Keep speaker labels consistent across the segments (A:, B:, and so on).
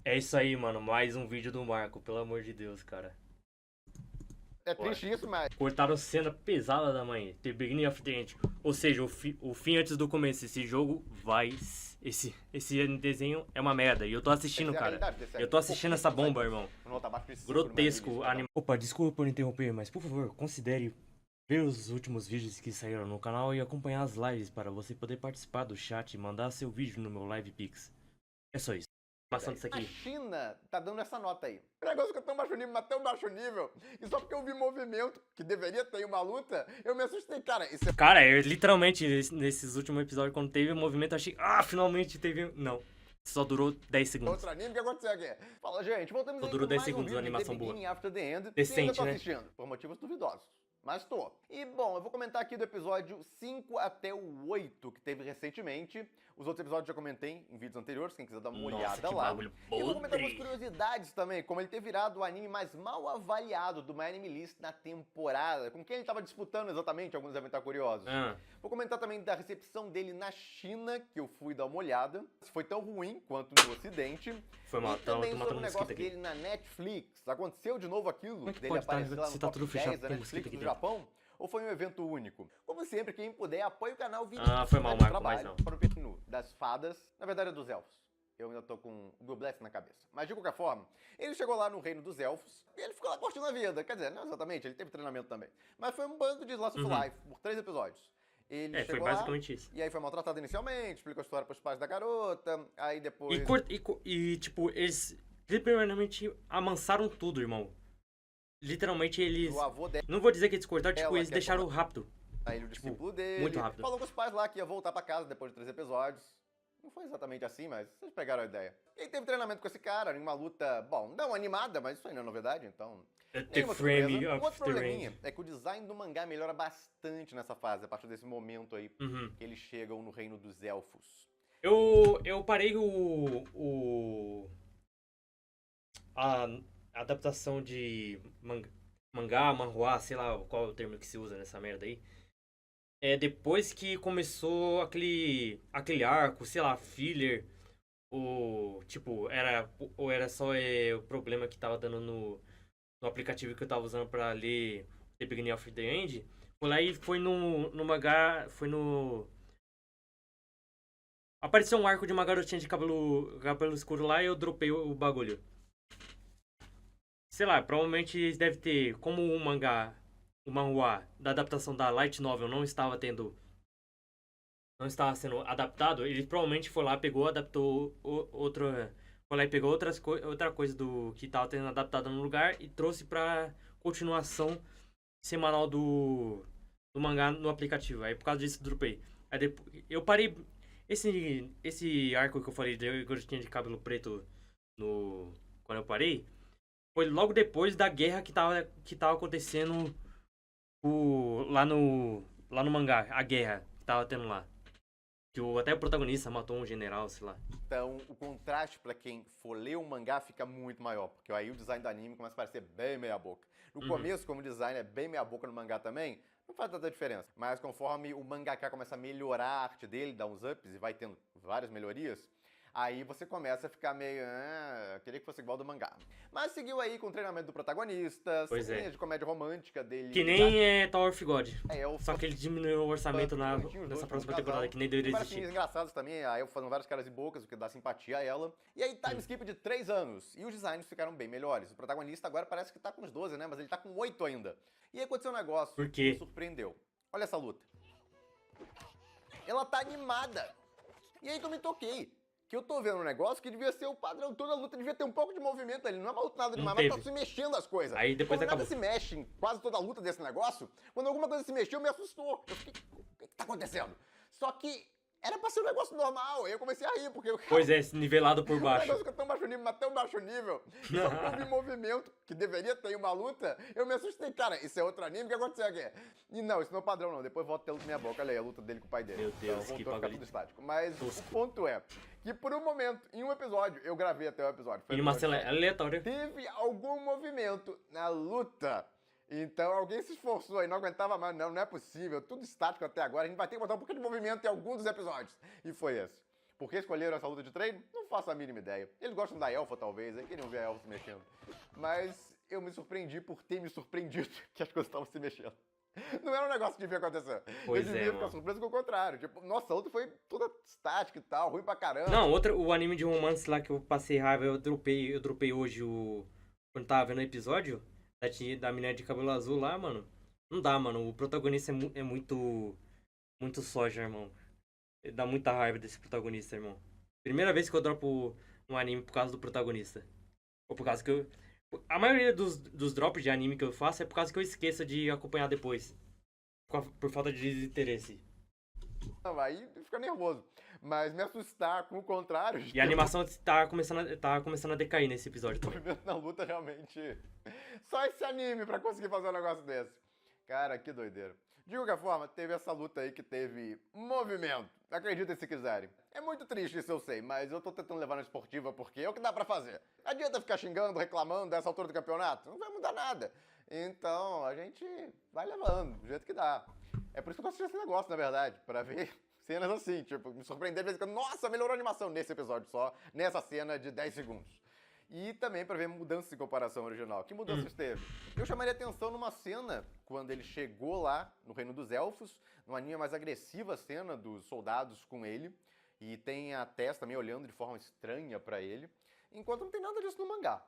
A: É isso aí, mano. Mais um vídeo do Marco, pelo amor de Deus, cara.
B: É
A: Ué.
B: triste isso, mas
A: Cortaram cena pesada da mãe. The Beginning of the End. Ou seja, o fim antes do começo. Esse jogo vai. Esse desenho é uma merda. E eu tô assistindo,
B: essa é a
A: cara.
B: realidade desse
A: Eu tô assistindo essa bomba, irmão.
B: Nota abaixo de 5
A: Grotesco. Opa, desculpa por interromper, mas por favor, considere ver os últimos vídeos que saíram no canal e acompanhar as lives para você poder participar do chat e mandar seu vídeo no meu Live Pix. É só isso. Passando isso
B: A
A: aqui.
B: China tá dando essa nota aí. O negócio que eu tão baixo nível, mas tão baixo nível. E só porque eu vi movimento, que deveria ter uma luta, eu me assustei. Cara, isso é...
A: Cara, eu literalmente, nesses últimos episódios, quando teve o movimento, eu achei. Ah, finalmente teve. Não. Só durou 10 segundos.
B: outro anime, o que aconteceu aqui? Fala, gente, voltamos
A: Só
B: aí
A: durou
B: com
A: 10
B: mais um
A: segundos a
B: vídeo de
A: animação
B: The
A: boa.
B: Beginning After the End.
A: Decente,
B: e ainda tô
A: né?
B: assistindo, por motivos duvidosos. Mas tô. E, bom, eu vou comentar aqui do episódio 5 até o 8, que teve recentemente. Os outros episódios eu já comentei em vídeos anteriores, quem quiser dar uma
A: Nossa,
B: olhada
A: que
B: lá.
A: bagulho
B: E eu vou comentar algumas
A: podre.
B: curiosidades também, como ele ter virado o anime mais mal avaliado do My Anime List na temporada. Com quem ele tava disputando exatamente, alguns devem estar curiosos.
A: Ah,
B: Vou comentar também da recepção dele na China, que eu fui dar uma olhada. Se foi tão ruim quanto no Ocidente.
A: foi mal,
B: E também
A: tô
B: sobre
A: matando
B: o
A: mosquito
B: negócio
A: aqui.
B: dele na Netflix. Aconteceu de novo aquilo
A: Como é que
B: dele
A: pode estar
B: aparecer lá no
A: se tá
B: top
A: tudo
B: 10
A: fechado?
B: da
A: Tem
B: Netflix
A: mosquito aqui
B: do
A: dentro.
B: Japão? Ou foi um evento único? Como sempre, quem puder, apoie o canal Vini.
A: Ah, foi mal, Marco, mas não.
B: Para o menu das fadas, na verdade é dos elfos. Eu ainda tô com o Gobless na cabeça. Mas de qualquer forma, ele chegou lá no reino dos elfos e ele ficou lá curtindo a vida. Quer dizer, não exatamente, ele teve treinamento também. Mas foi um bando de Slice of Life por 3 episódios. Ele
A: Foi
B: chegou
A: basicamente isso.
B: e aí foi maltratado inicialmente, explicou a história pros pais da garota, aí depois...
A: Tipo, eles literalmente amansaram tudo, irmão. Literalmente eles.
B: O avô dela,
A: Não vou dizer que eles cortaram, tipo,
B: Ela
A: eles
B: quer
A: deixaram rápido.
B: aí o discípulo dele,
A: muito rápido.
B: falou com os pais lá que ia voltar pra casa depois de 3 episódios. Não foi exatamente assim, mas vocês pegaram a ideia. E aí teve treinamento com esse cara, em uma luta, bom, não animada, mas isso aí não é novidade, então...
A: The
B: nenhuma
A: frame
B: surpresa. Um
A: of
B: outro
A: the
B: probleminha
A: range.
B: é que o design do mangá melhora bastante nessa fase, a partir desse momento aí,
A: Uhum.
B: que eles chegam no reino dos elfos.
A: Eu parei a adaptação de mangá, manhwa, sei lá qual é o termo que se usa nessa merda aí. É depois que começou aquele arco, sei lá, filler, tipo, ou era só o problema que tava dando no aplicativo que eu tava usando pra ler The Beginning of the End. Foi lá e foi no mangá, foi no... Apareceu um arco de uma garotinha de cabelo escuro lá e eu dropei o bagulho. Sei lá, provavelmente deve ter, como o manhwa da adaptação da Light Novel não estava sendo adaptado, ele provavelmente foi lá, pegou, adaptou foi lá e pegou outra coisa do que estava tendo adaptado no lugar e trouxe pra continuação semanal do mangá no aplicativo. Aí por causa disso eu dropei. Aí depois, eu parei, esse arco que eu falei de garotinha de cabelo preto quando eu parei, foi logo depois da guerra que tava acontecendo lá no mangá, a guerra que tava tendo lá. Que até o protagonista matou um general, sei lá.
B: Então, o contraste pra quem for ler um mangá fica muito maior, porque aí o design do anime começa a parecer bem meia boca. No começo, como o design é bem meia boca no mangá também, não faz tanta diferença. Mas conforme o mangaka começa a melhorar a arte dele, dar uns ups e vai tendo várias melhorias, aí você começa a ficar meio... queria que fosse igual do mangá. Mas seguiu aí com o treinamento do protagonista,
A: Pois é.
B: ceninhas de comédia romântica dele...
A: Que nem é Tower of God.
B: eu
A: Só que ele diminuiu o orçamento nessa próxima temporada, que nem deveria
B: várias
A: existir.
B: ceninhas engraçadas também, aí eu fazendo várias caras e bocas, o que dá simpatia a ela. E aí, time skip de 3 anos. E os designs ficaram bem melhores. O protagonista agora parece que tá com uns 12, né? Mas ele tá com 8 ainda. E aí aconteceu um negócio
A: Por
B: que
A: quê?
B: me surpreendeu. Olha essa luta. Ela tá animada. E aí que eu me toquei. Que eu tô vendo um negócio que devia ser o padrão, toda luta devia ter um pouco de movimento ali. Não é uma luta nada demais, mas tá se mexendo as coisas.
A: Aí depois
B: Quando nada
A: acabou.
B: se mexe em quase toda a luta desse negócio, quando alguma coisa se mexeu, me assustou. Eu fiquei, o que tá acontecendo? Só que era pra ser um negócio normal. Aí eu comecei a rir, porque eu...
A: Pois é, nivelado por
B: Um
A: baixo.
B: negócio que é tão baixo nível, mas tão baixo nível. E só porque eu vi movimento, que deveria ter uma luta, eu me assustei. Cara, isso é outro anime, o que aconteceu aqui? E não, isso não é padrão não. Depois volta a ter luta minha boca. Olha aí, a luta dele com o pai dele.
A: Meu Deus,
B: então,
A: que
B: voltou a ficar
A: bagulho
B: tudo estático. Mas
A: tosco.
B: o ponto é que por um momento, em um episódio, eu gravei até o episódio. Foi
A: E uma
B: episódio
A: cena
B: sete.
A: aleatória.
B: Teve algum movimento na luta. Então alguém se esforçou e não aguentava mais. Não, não é possível. Tudo estático até agora. A gente vai ter que botar um pouquinho de movimento em algum dos episódios. E foi esse. Por que escolheram essa luta de treino? Não faço a mínima ideia. Eles gostam da elfa, talvez, aí queriam ver a elfa se mexendo. Mas eu me surpreendi por ter me surpreendido que as coisas estavam se mexendo. Não era um negócio que devia acontecer.
A: Pois
B: eu devia ficar
A: mano.
B: surpreso com o contrário. Tipo, nossa, a luta foi toda estática e tal, ruim pra caramba.
A: Não, o anime de romance lá que eu passei raiva, eu dropei hoje quando tava vendo o episódio da menina de cabelo azul lá, mano. Não dá, mano. O protagonista é muito soja, irmão. Dá muita raiva desse protagonista, irmão. Primeira vez que eu dropo um anime por causa do protagonista. Ou por causa que eu. A maioria dos drops de anime que eu faço é por causa que eu esqueço de acompanhar depois. Por falta de desinteresse.
B: Aí fica nervoso. Mas me assustar com o contrário.
A: E a animação tá começando a decair nesse episódio também.
B: Movimento na luta realmente. Só esse anime pra conseguir fazer um negócio desse. Cara, que doideira. De qualquer forma, teve essa luta aí que teve movimento. Acreditem se quiserem. É muito triste isso, eu sei, mas eu tô tentando levar na esportiva porque é o que dá pra fazer. Adianta ficar xingando, reclamando dessa altura do campeonato? Não vai mudar nada. Então, a gente vai levando, do jeito que dá. É por isso que eu tô assistindo esse negócio, na verdade, pra ver cenas assim, tipo, me surpreender de vez em quando. Nossa, melhorou a animação nesse episódio só, nessa cena de 10 segundos. E também pra ver mudanças em comparação ao original. Que mudanças teve? Eu chamaria atenção numa cena, quando ele chegou lá no Reino dos Elfos, numa linha mais agressiva a cena dos soldados com ele, e tem a Tess também olhando de forma estranha pra ele, enquanto não tem nada disso no mangá.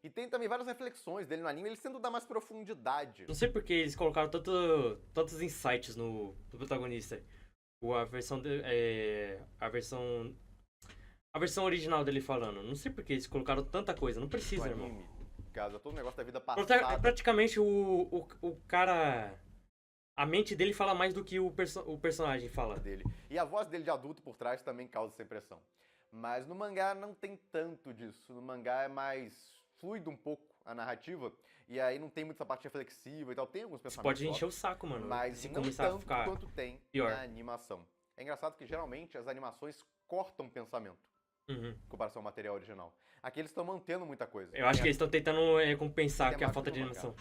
B: E tem também várias reflexões dele no anime, ele tendo dar mais profundidade.
A: Não sei porque eles colocaram tantos insights no protagonista. A versão. A versão original dele falando. Não sei porque eles colocaram tanta coisa. Não precisa,
B: No
A: irmão.
B: anime, casa todo o negócio da vida passada
A: Praticamente o cara. A mente dele fala mais do que o personagem fala.
B: dele. E a voz dele de adulto por trás também causa essa impressão. Mas no mangá não tem tanto disso. No mangá é mais fluido um pouco a narrativa. E aí não tem muita parte reflexiva e tal. Tem alguns
A: Você
B: pensamentos
A: pode encher
B: fortes,
A: o saco, mano.
B: mas
A: Se
B: não
A: começar a
B: tanto
A: ficar
B: quanto tem
A: pior.
B: na animação. É engraçado que geralmente as animações cortam pensamento
A: Uhum.
B: em comparação ao material original. Aqui eles estão mantendo muita coisa.
A: Eu acho que eles estão tentando compensar que a
B: temática
A: falta de
B: do mangá.
A: animação.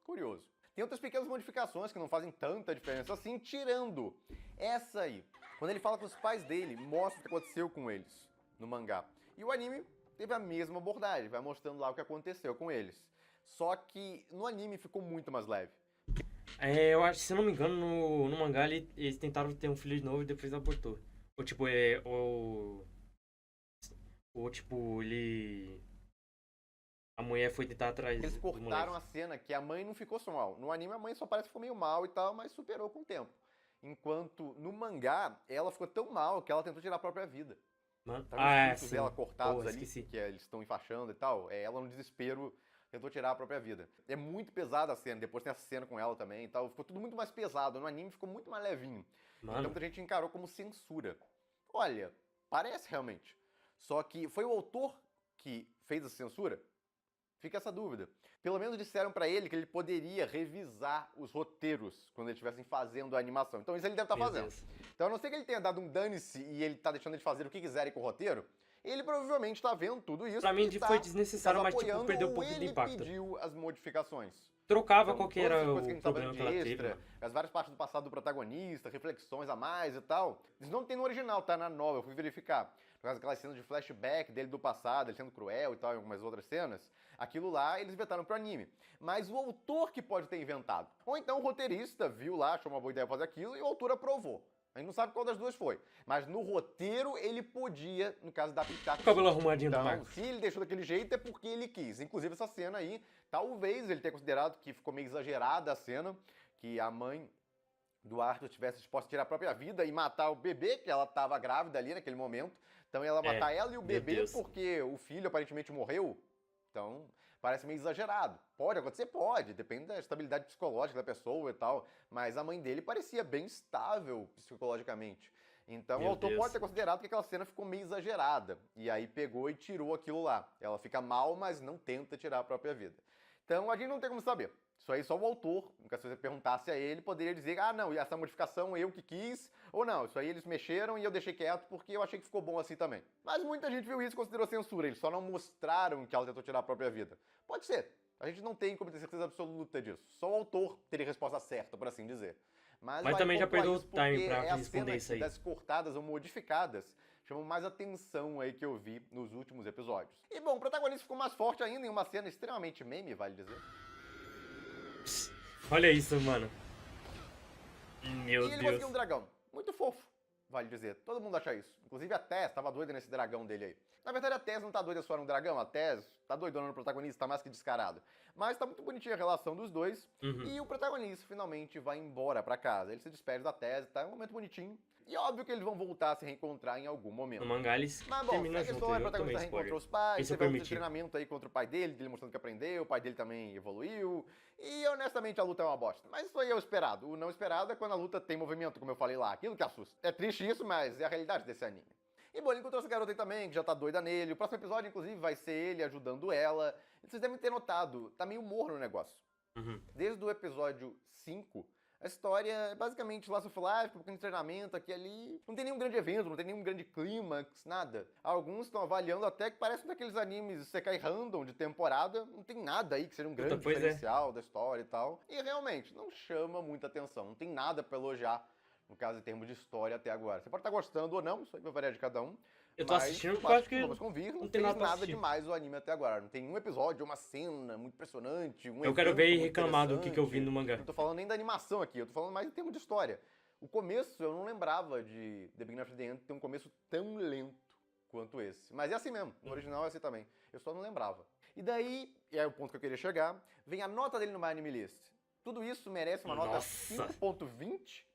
B: Curioso. Tem outras pequenas modificações que não fazem tanta diferença assim, tirando essa aí. Quando ele fala com os pais dele, mostra o que aconteceu com eles no mangá. E o anime teve a mesma abordagem, vai mostrando lá o que aconteceu com eles. Só que no anime ficou muito mais leve.
A: Eu acho, se eu não me engano, no mangá eles tentaram ter um filho de novo e depois abortou. Ou tipo, ou tipo, ele. A mulher foi tentar atrás
B: Eles
A: do
B: cortaram
A: moleque.
B: a cena que a mãe não ficou só mal. No anime a mãe só parece que ficou meio mal e tal, mas superou com o tempo. Enquanto no mangá, ela ficou tão mal que ela tentou tirar a própria vida.
A: Mano.
B: Tá vendo os pulsos
A: Sim.
B: dela cortados
A: Porra,
B: ali,
A: esqueci.
B: que eles estão enfaixando e tal? Ela no desespero tentou tirar a própria vida. É muito pesada a cena, depois tem essa cena com ela também e tal. Ficou tudo muito mais pesado. No anime ficou muito mais levinho. Então
A: Mano,
B: muita gente encarou como censura. Olha, parece realmente. Só que foi o autor que fez a censura? Fica essa dúvida. Pelo menos disseram pra ele que ele poderia revisar os roteiros quando eles estivessem fazendo a animação. Então isso ele deve estar
A: meu
B: fazendo.
A: Deus.
B: Então a não ser que ele tenha dado um dane-se e ele tá deixando eles fazer o que quiserem com o roteiro, ele provavelmente tá vendo tudo isso.
A: Pra mim
B: e
A: foi desnecessário, mas tipo,
B: apoiando,
A: perdeu um
B: ou
A: pouco de
B: ele
A: impacto.
B: pediu as modificações.
A: Trocava
B: Então,
A: qual que
B: todas
A: era
B: as coisas que a
A: o
B: gente tá
A: problema
B: vendo
A: que ela
B: de
A: teve,
B: extra,
A: mano.
B: as várias partes do passado do protagonista, reflexões a mais e tal, isso não tem no original, tá na nova, eu fui verificar. Por causa daquelas cenas de flashback dele do passado, ele sendo cruel e tal, e algumas outras cenas, aquilo lá eles inventaram pro anime. Mas o autor que pode ter inventado. Ou então o roteirista viu lá, achou uma boa ideia fazer aquilo, e o autor aprovou. A gente não sabe qual das duas foi. Mas no roteiro ele podia, no caso da Pikachu.
A: O cabelo arrumadinho do
B: Então,
A: Marcos.
B: se ele deixou daquele jeito é porque ele quis. Inclusive essa cena aí, talvez ele tenha considerado que ficou meio exagerada a cena, que a mãe do Arthur tivesse disposta a tirar a própria vida e matar o bebê, que ela estava grávida ali naquele momento. Então ela ia matar ela e o
A: meu
B: bebê
A: Deus.
B: porque o filho aparentemente morreu. Então, parece meio exagerado. Pode acontecer? Pode. Depende da estabilidade psicológica da pessoa e tal. Mas a mãe dele parecia bem estável psicologicamente. Então
A: Meu
B: o autor
A: Deus.
B: pode ter considerado que aquela cena ficou meio exagerada. E aí pegou e tirou aquilo lá. Ela fica mal, mas não tenta tirar a própria vida. Então a gente não tem como saber. Isso aí só o autor, se você perguntasse a ele, poderia dizer, ah não, e essa modificação eu que quis, ou não, isso aí eles mexeram e eu deixei quieto porque eu achei que ficou bom assim também. Mas muita gente viu isso e considerou censura, eles só não mostraram que ela tentou tirar a própria vida. Pode ser, a gente não tem como ter certeza absoluta disso, só o autor teria a resposta certa, por assim dizer. Mas
A: Mas também já
B: pontuar
A: perdeu
B: isso
A: o time
B: porque
A: pra
B: é a
A: responder
B: cena
A: isso aí.
B: das cortadas ou modificadas chamam mais atenção aí que eu vi nos últimos episódios. E bom, o protagonista ficou mais forte ainda em uma cena extremamente meme, vale dizer.
A: Olha isso, mano. Meu
B: E ele
A: Deus.
B: conseguiu um dragão. Muito fofo, vale dizer. Todo mundo acha isso. Inclusive a Tess tava doida nesse dragão dele aí. Na verdade, a Tess não tá doida só no dragão. A Tess tá doidona no protagonista, tá mais que descarado. Mas tá muito bonitinha a relação dos dois. E o protagonista finalmente vai embora pra casa. Ele se despede da Tess, tá? É um momento bonitinho. E é óbvio que eles vão voltar a se reencontrar em algum momento.
A: No mangá eles
B: Mas bom,
A: terminam
B: segue a
A: junto,
B: história, o
A: eu tomei
B: protagonista
A: spoiler.
B: reencontrou os pais,
A: Isso é
B: teve um
A: permitido.
B: treinamento aí contra o pai dele mostrando que aprendeu, o pai dele também evoluiu. E honestamente a luta é uma bosta. Mas isso aí é o esperado. O não esperado é quando a luta tem movimento, como eu falei lá. Aquilo que assusta. É triste isso, mas é a realidade desse anime. E bom, ele encontrou essa garota aí também, que já tá doida nele. O próximo episódio, inclusive, vai ser ele ajudando ela. E vocês devem ter notado, tá meio morno o negócio. Desde o episódio 5, a história é basicamente Slice of Life, um pouquinho de treinamento aqui e ali. Não tem nenhum grande evento, não tem nenhum grande clímax, nada. Alguns estão avaliando até que parecem daqueles animes Sekai Random de temporada. Não tem nada aí que seja um grande diferencial da história e tal. E realmente, não chama muita atenção. Não tem nada pra elogiar, no caso, em termos de história até agora. Você pode estar gostando ou não, isso aí vai variar de cada um.
A: Eu tô assistindo
B: mas,
A: porque eu acho que
B: vamos convir, não
A: não
B: tem
A: tem nada pra
B: nada
A: assistir.
B: demais o anime até agora. Não tem um episódio, uma cena muito impressionante,
A: Eu quero ver e reclamar do que eu vi no mangá.
B: Não tô falando nem da animação aqui, eu tô falando mais em termos de história. O começo, eu não lembrava de The Beginning of the End ter um começo tão lento quanto esse. Mas é assim mesmo, no original é assim também. Eu só não lembrava. E daí, e é o ponto que eu queria chegar, vem a nota dele no My Anime List. Tudo isso merece uma nota 5.20?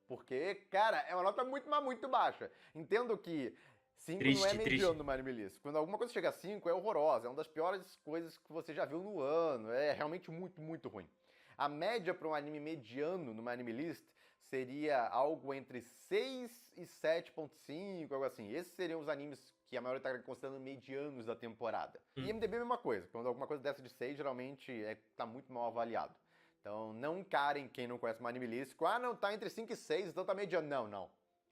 B: Porque, cara, é uma nota muito, mas muito baixa. Entendo que 5 não é mediano no My Anime List. Quando alguma coisa chega a 5, é horrorosa. É uma das piores coisas que você já viu no ano. É realmente muito, muito ruim. A média para um anime mediano no My Anime List seria algo entre 6 e 7.5, algo assim. Esses seriam os animes que a maioria está considerando medianos da temporada. E MDB é a mesma coisa. Quando alguma coisa dessa de 6, geralmente tá muito mal avaliado. Então, não encarem quem não conhece o My Anime List. Não, tá entre 5 e 6, então tá mediano. Não, não.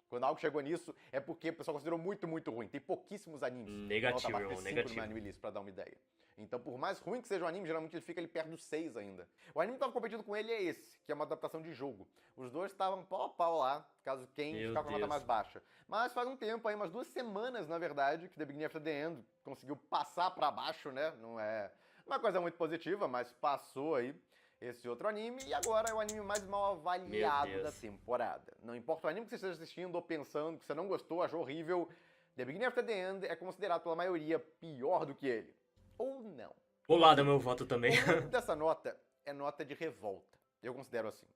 B: Quando algo chegou nisso, é porque o pessoal considerou muito, muito ruim. Tem pouquíssimos animes.
A: Negativo,
B: nota abaixo de 5 no My Anime List, pra dar uma ideia. Então, por mais ruim que seja o anime, geralmente ele fica ali perto do 6 ainda. O anime que tava competindo com ele é esse, que é uma adaptação de jogo. Os dois estavam pau a pau lá, caso quem ficava com a nota mais baixa. Mas faz um tempo aí, umas 2 semanas, na verdade, que The Beginning of the End conseguiu passar pra baixo, né? Não é uma coisa muito positiva, mas passou aí esse outro anime, e agora é o anime mais mal avaliado da temporada. Não importa o anime que você esteja assistindo ou pensando que você não gostou, achou horrível, The Beginning of the End é considerado pela maioria pior do que ele. Ou não.
A: Olá, do meu voto também.
B: O dessa nota é nota de revolta. Eu considero assim.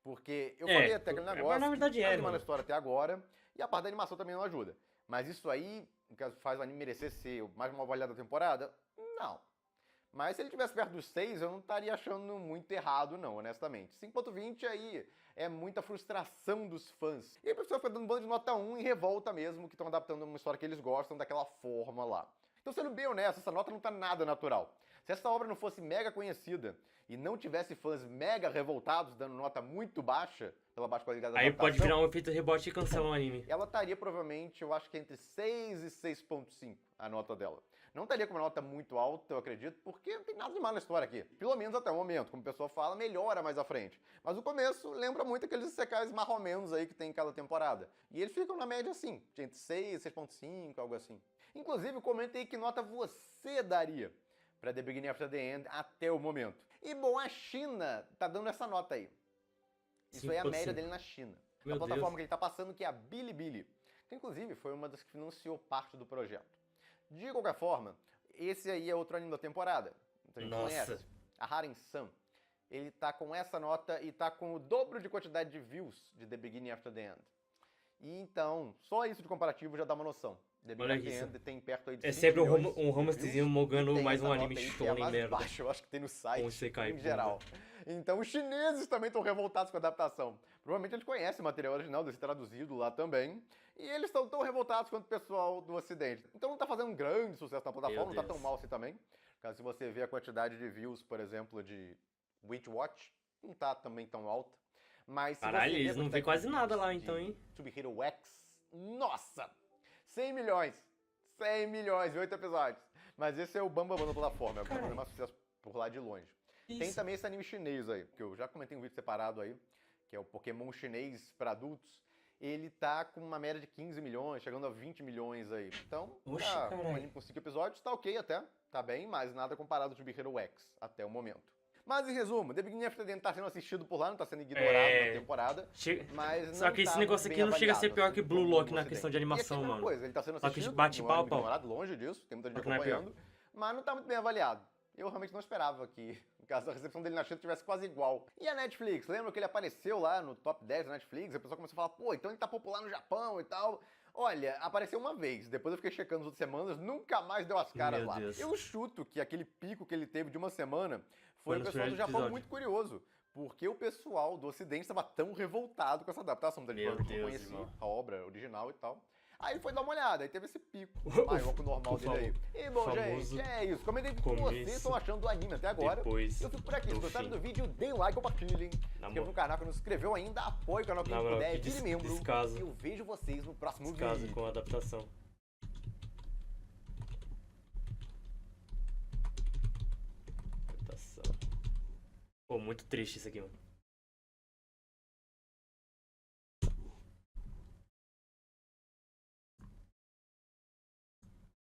B: Porque eu falei até aquele negócio,
A: mas na verdade
B: a história até agora, e a parte da animação também não ajuda. Mas isso aí, no caso, faz o anime merecer ser o mais mal avaliado da temporada? Não. Mas se ele tivesse perto dos 6, eu não estaria achando muito errado, não, honestamente. 5.20 aí é muita frustração dos fãs. E a pessoa fica dando bando de nota 1 e revolta mesmo, que estão adaptando uma história que eles gostam daquela forma lá. Então, sendo bem honesto, essa nota não tá nada natural. Se essa obra não fosse mega conhecida e não tivesse fãs mega revoltados dando nota muito baixa pela baixa qualidade da adaptação,
A: aí pode virar um efeito rebote e cancelar o anime.
B: Ela estaria provavelmente, eu acho que entre 6 e 6.5 a nota dela. Não estaria com uma nota muito alta, eu acredito, porque não tem nada de mal na história aqui. Pelo menos até o momento. Como o pessoal fala, melhora mais à frente. Mas o começo lembra muito aqueles secais marromenos aí que tem em cada temporada. E eles ficam na média assim, entre 6 e 6.5, algo assim. Inclusive, comente aí que nota você daria para The Beginning of the End até o momento. E bom, a China tá dando essa nota aí. Isso aí é a média dele na China. A plataforma que ele tá passando, que é a Bilibili. Que inclusive foi uma das que financiou parte do projeto. De qualquer forma, esse aí é outro anime da temporada. A gente conhece. A Haren-san. Ele tá com essa nota e tá com o dobro de quantidade de views de The Beginning After the End. E então, só isso de comparativo já dá uma noção. The Beginning After the End tem perto aí de 5
A: sempre
B: milhões
A: um romancezinho mogando mais um anime shonen merda.
B: Baixo, eu acho que tem no site,
A: Sekai,
B: em geral. Então os chineses também estão revoltados com a adaptação. Provavelmente eles conhecem o material original desse traduzido lá também. E eles estão tão revoltados quanto o pessoal do Ocidente. Então não tá fazendo um grande sucesso na plataforma, não tá tão mal assim também. Caso se você vê a quantidade de views, por exemplo, de Witchwatch, não tá também tão alta. Mas se
A: caralho,
B: você
A: eles não vê quase nada lá então, hein?
B: Sub-Hero X, nossa! 100 milhões! 100 milhões, 8 episódios. Mas esse é o bambambam da plataforma, é o que mais sucesso por lá de longe. Isso. Tem também esse anime chinês aí, que eu já comentei um vídeo separado aí, que é o Pokémon chinês para adultos. ele tá com uma média de 15 milhões, chegando a 20 milhões aí. Então,
A: Oxe,
B: um
A: caralho.
B: anime com 5 episódios, tá ok até, tá bem, mas nada comparado ao Big Hero X, até o momento. Mas em resumo, The Beginning of the End tá sendo assistido por lá, não tá sendo ignorado na temporada, mas não
A: Só que esse
B: tá
A: negócio
B: bem
A: aqui não chega a ser
B: avaliado,
A: pior que
B: assim,
A: Blue
B: como
A: Lock
B: no
A: na
B: Ocidente.
A: questão de
B: E aqui é a
A: animação,
B: mesma
A: mano.
B: coisa, ele tá sendo
A: Só que
B: assistido,
A: bate
B: não
A: pau
B: é
A: a pau.
B: ignorado, longe disso, tem muita gente
A: Só que não é pior.
B: acompanhando, mas não tá muito bem avaliado. Eu realmente não esperava que, no caso da recepção dele na China, tivesse quase igual. E a Netflix? Lembra que ele apareceu lá no top 10 da Netflix? A pessoa começou a falar, pô, então ele tá popular no Japão e tal. Olha, apareceu uma vez, depois eu fiquei checando as outras semanas, nunca mais deu as caras
A: Meu
B: lá.
A: Deus.
B: Eu chuto que aquele pico que ele teve de uma semana foi o
A: nos
B: pessoal do
A: primeiros
B: Japão
A: episódios.
B: muito curioso. Porque o pessoal do Ocidente estava tão revoltado com essa adaptação. Então ele
A: Meu
B: falou que não
A: Deus,
B: conhecia
A: irmão.
B: a obra original e tal. Aí ele foi dar uma olhada, aí teve esse pico
A: O
B: maior que o normal dele aí. E bom,
A: famoso
B: gente, é isso. Comentem o que vocês
A: começo,
B: estão achando do anime até agora.
A: depois
B: Eu fico por aqui. Se
A: do
B: gostaram
A: fim.
B: do vídeo, deem like, compartilhem. Se
A: Na
B: inscreva
A: moral.
B: no canal que não se inscreveu ainda. Apoie o canal quem
A: Na moral,
B: puder,
A: que
B: vire membro.
A: descaso.
B: E eu vejo vocês no próximo
A: Caso
B: vídeo.
A: com a adaptação. Adaptação. Pô, muito triste isso aqui, mano.